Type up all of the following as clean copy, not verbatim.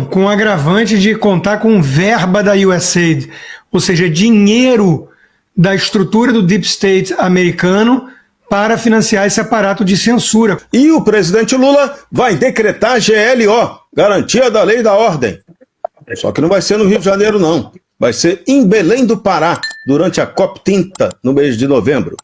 Com o agravante de contar com verba da USAID, ou seja, dinheiro da estrutura do Deep State americano para financiar esse aparato de censura. E o presidente Lula vai decretar GLO, Garantia da Lei e da Ordem. Só que não vai ser no Rio de Janeiro, não. Vai ser em Belém do Pará, durante a COP30, no mês de novembro.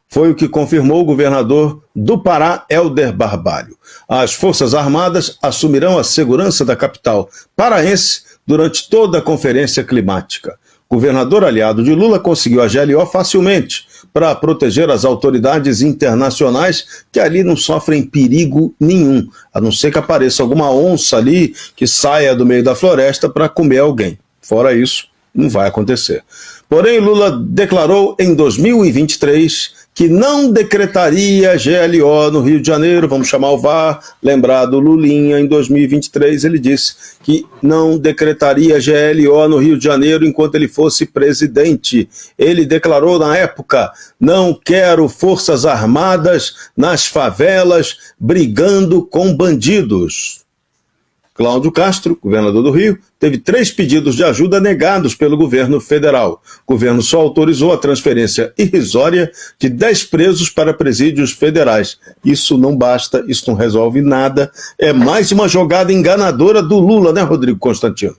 Foi o que confirmou o governador do Pará, Helder Barbalho. As Forças Armadas assumirão a segurança da capital paraense durante toda a conferência climática. O governador aliado de Lula conseguiu a GLO facilmente para proteger as autoridades internacionais que ali não sofrem perigo nenhum, a não ser que apareça alguma onça ali que saia do meio da floresta para comer alguém. Fora isso, não vai acontecer. Porém, Lula declarou em 2023 que não decretaria GLO no Rio de Janeiro, vamos chamar o VAR, lembrar do Lulinha, em 2023 ele disse que não decretaria GLO no Rio de Janeiro enquanto ele fosse presidente. Ele declarou na época, não quero forças armadas nas favelas brigando com bandidos. Cláudio Castro, governador do Rio, teve 3 pedidos de ajuda negados pelo governo federal. O governo só autorizou a transferência irrisória de 10 presos para presídios federais. Isso não basta, isso não resolve nada. É mais uma jogada enganadora do Lula, né, Rodrigo Constantino?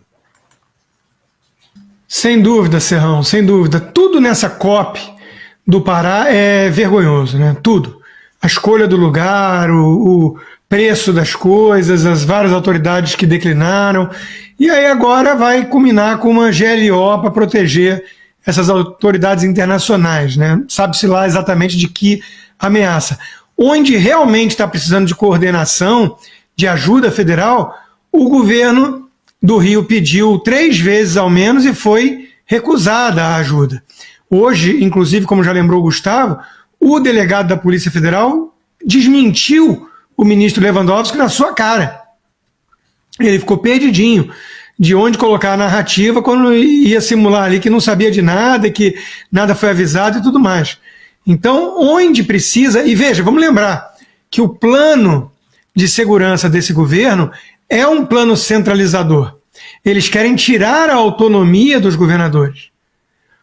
Sem dúvida, Serrão, sem dúvida. Tudo nessa COP do Pará é vergonhoso, né? Tudo. A escolha do lugar, o preço das coisas, as várias autoridades que declinaram, e aí agora vai culminar com uma GLO para proteger essas autoridades internacionais, né? Sabe-se lá exatamente de que ameaça. Onde realmente está precisando de coordenação, de ajuda federal, o governo do Rio pediu 3 vezes ao menos e foi recusada a ajuda. Hoje, inclusive, como já lembrou o Gustavo, o delegado da Polícia Federal desmentiu o ministro Lewandowski na sua cara. Ele ficou perdidinho de onde colocar a narrativa quando ia simular ali que não sabia de nada, que nada foi avisado e tudo mais. Então, onde precisa... E veja, vamos lembrar que o plano de segurança desse governo é um plano centralizador. Eles querem tirar a autonomia dos governadores.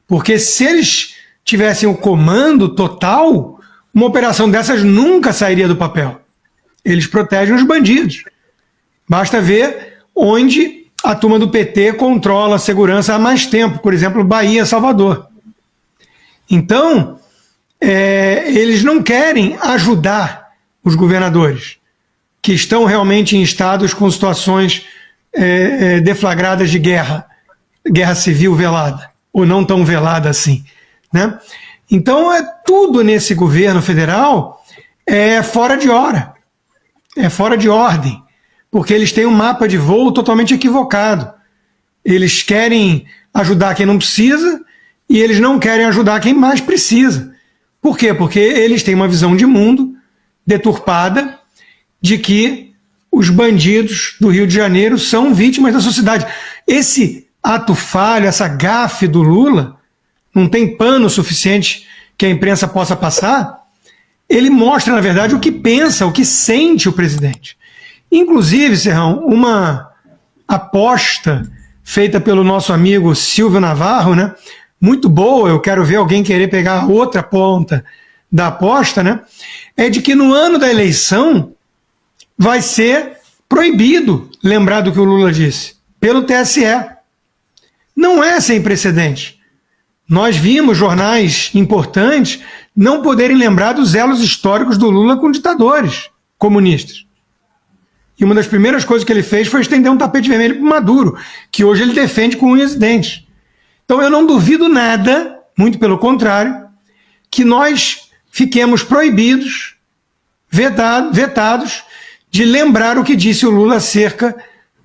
Porque se eles tivessem o comando total, uma operação dessas nunca sairia do papel. Eles protegem os bandidos. Basta ver onde a turma do PT controla a segurança há mais tempo, por exemplo, Bahia, Salvador. Então, eles não querem ajudar os governadores, que estão realmente em estados com situações deflagradas de guerra civil velada, ou não tão velada assim, né? Então, tudo nesse governo federal é fora de hora. É fora de ordem, porque eles têm um mapa de voo totalmente equivocado. Eles querem ajudar quem não precisa e eles não querem ajudar quem mais precisa. Por quê? Porque eles têm uma visão de mundo deturpada de que os bandidos do Rio de Janeiro são vítimas da sociedade. Esse ato falho, essa gafe do Lula, não tem pano suficiente que a imprensa possa passar. Ele mostra, na verdade, o que pensa, o que sente o presidente. Inclusive, Serrão, uma aposta feita pelo nosso amigo Silvio Navarro, né? Muito boa, eu quero ver alguém querer pegar a outra ponta da aposta, né? É de que no ano da eleição vai ser proibido lembrar do que o Lula disse, pelo TSE. Não é sem precedente. Nós vimos jornais importantes não poderem lembrar dos elos históricos do Lula com ditadores comunistas. E uma das primeiras coisas que ele fez foi estender um tapete vermelho para o Maduro, que hoje ele defende com unhas e dentes. Então eu não duvido nada, muito pelo contrário, que nós fiquemos proibidos, vetados, de lembrar o que disse o Lula acerca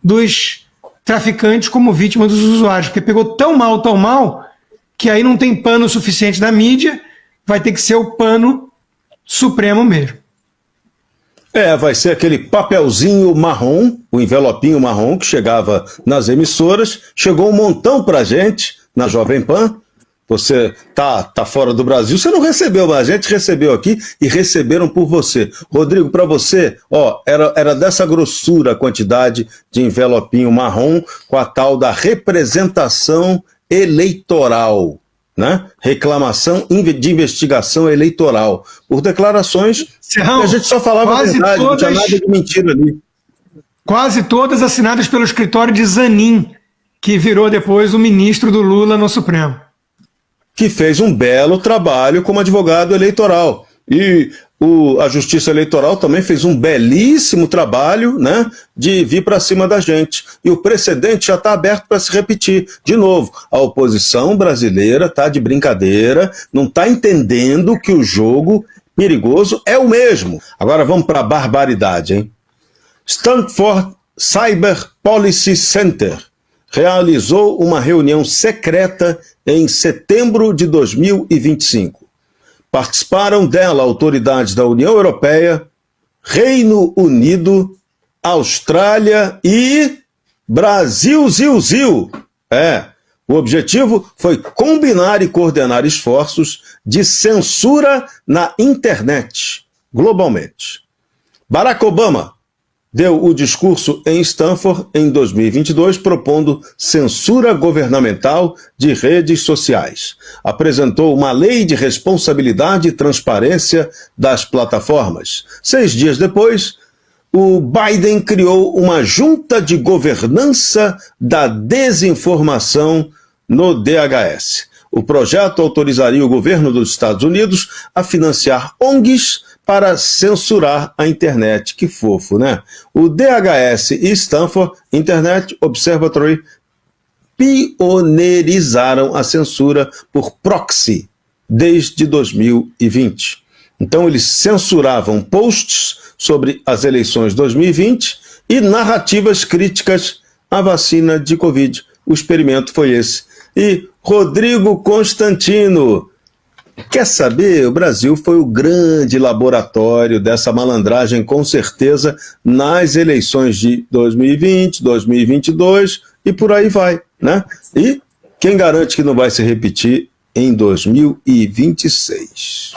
dos traficantes como vítima dos usuários, porque pegou tão mal, que aí não tem pano suficiente da mídia, vai ter que ser o pano supremo mesmo. Vai ser aquele papelzinho marrom, o envelopinho marrom que chegava nas emissoras, chegou um montão pra gente na Jovem Pan, você tá fora do Brasil, você não recebeu, mas a gente recebeu aqui e receberam por você. Rodrigo, para você, ó, era dessa grossura a quantidade de envelopinho marrom com a tal da representação eleitoral, né? Reclamação de investigação eleitoral, por declarações que a gente só falava a verdade, não tinha nada de mentira ali. Quase todas assinadas pelo escritório de Zanin, que virou depois o ministro do Lula no Supremo. Que fez um belo trabalho como advogado eleitoral. E a Justiça Eleitoral também fez um belíssimo trabalho, né, de vir para cima da gente. E o precedente já está aberto para se repetir. De novo, a oposição brasileira está de brincadeira, não está entendendo que o jogo perigoso é o mesmo. Agora vamos para a barbaridade, hein? Stanford Cyber Policy Center realizou uma reunião secreta em setembro de 2025. Participaram dela autoridades da União Europeia, Reino Unido, Austrália e Brasil, Zil. O objetivo foi combinar e coordenar esforços de censura na internet, globalmente. Barack Obama deu o discurso em Stanford em 2022, propondo censura governamental de redes sociais. Apresentou uma lei de responsabilidade e transparência das plataformas. 6 dias depois, o Biden criou uma junta de governança da desinformação no DHS. O projeto autorizaria o governo dos Estados Unidos a financiar ONGs para censurar a internet. Que fofo, né? O DHS e Stanford Internet Observatory pioneirizaram a censura por proxy desde 2020. Então eles censuravam posts sobre as eleições de 2020 e narrativas críticas à vacina de Covid. O experimento foi esse. E Rodrigo Constantino, quer saber? O Brasil foi o grande laboratório dessa malandragem, com certeza, nas eleições de 2020, 2022 e por aí vai, né? E quem garante que não vai se repetir em 2026?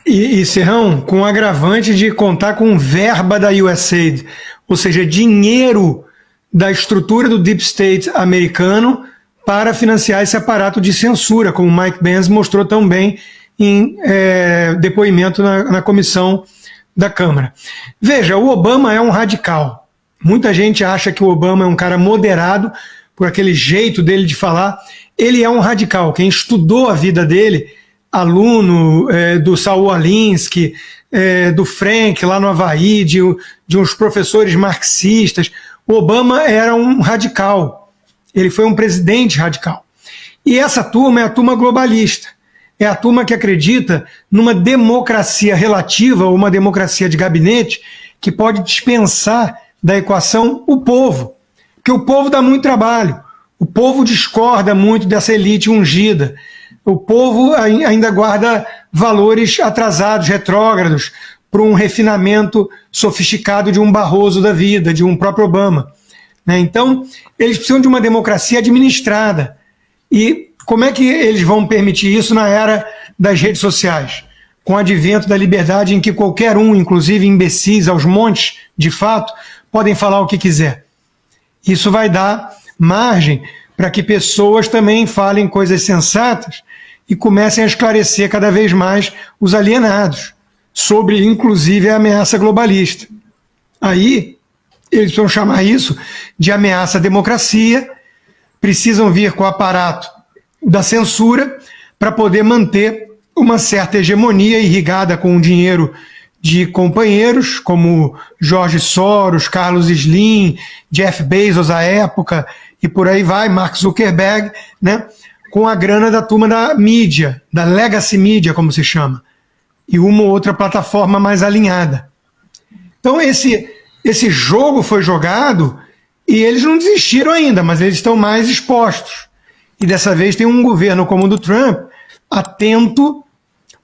E Serrão, com o agravante de contar com verba da USAID, ou seja, dinheiro da estrutura do Deep State americano para financiar esse aparato de censura, como Mike Pence mostrou tão bem em depoimento na comissão da Câmara. Veja, o Obama é um radical. Muita gente acha que o Obama é um cara moderado, por aquele jeito dele de falar. Ele é um radical. Quem estudou a vida dele, aluno do Saul Alinsky, do Frank lá no Havaí, de uns professores marxistas, o Obama era um radical. Ele foi um presidente radical. E essa turma é a turma globalista. É a turma que acredita numa democracia relativa, ou uma democracia de gabinete, que pode dispensar da equação o povo. Porque o povo dá muito trabalho. O povo discorda muito dessa elite ungida. O povo ainda guarda valores atrasados, retrógrados, para um refinamento sofisticado de um Barroso da vida, de um próprio Obama. Então, eles precisam de uma democracia administrada. E como é que eles vão permitir isso na era das redes sociais? Com o advento da liberdade em que qualquer um, inclusive imbecis aos montes, de fato, podem falar o que quiser. Isso vai dar margem para que pessoas também falem coisas sensatas e comecem a esclarecer cada vez mais os alienados sobre, inclusive, a ameaça globalista. Aí, eles precisam chamar isso de ameaça à democracia, precisam vir com o aparato da censura para poder manter uma certa hegemonia irrigada com o dinheiro de companheiros como Jorge Soros, Carlos Slim, Jeff Bezos à época e por aí vai, Mark Zuckerberg, né, com a grana da turma da mídia, da legacy media, como se chama, e uma ou outra plataforma mais alinhada. Então esse jogo foi jogado e eles não desistiram ainda, mas eles estão mais expostos. E dessa vez tem um governo como o do Trump atento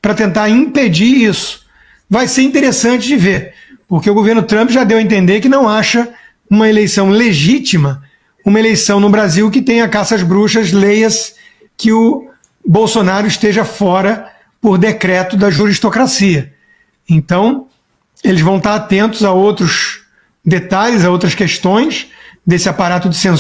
para tentar impedir isso. Vai ser interessante de ver, porque o governo Trump já deu a entender que não acha uma eleição legítima, uma eleição no Brasil que tenha caça às bruxas, leias que o Bolsonaro esteja fora por decreto da juristocracia. Então, eles vão estar atentos a outros detalhes, a outras questões desse aparato de censura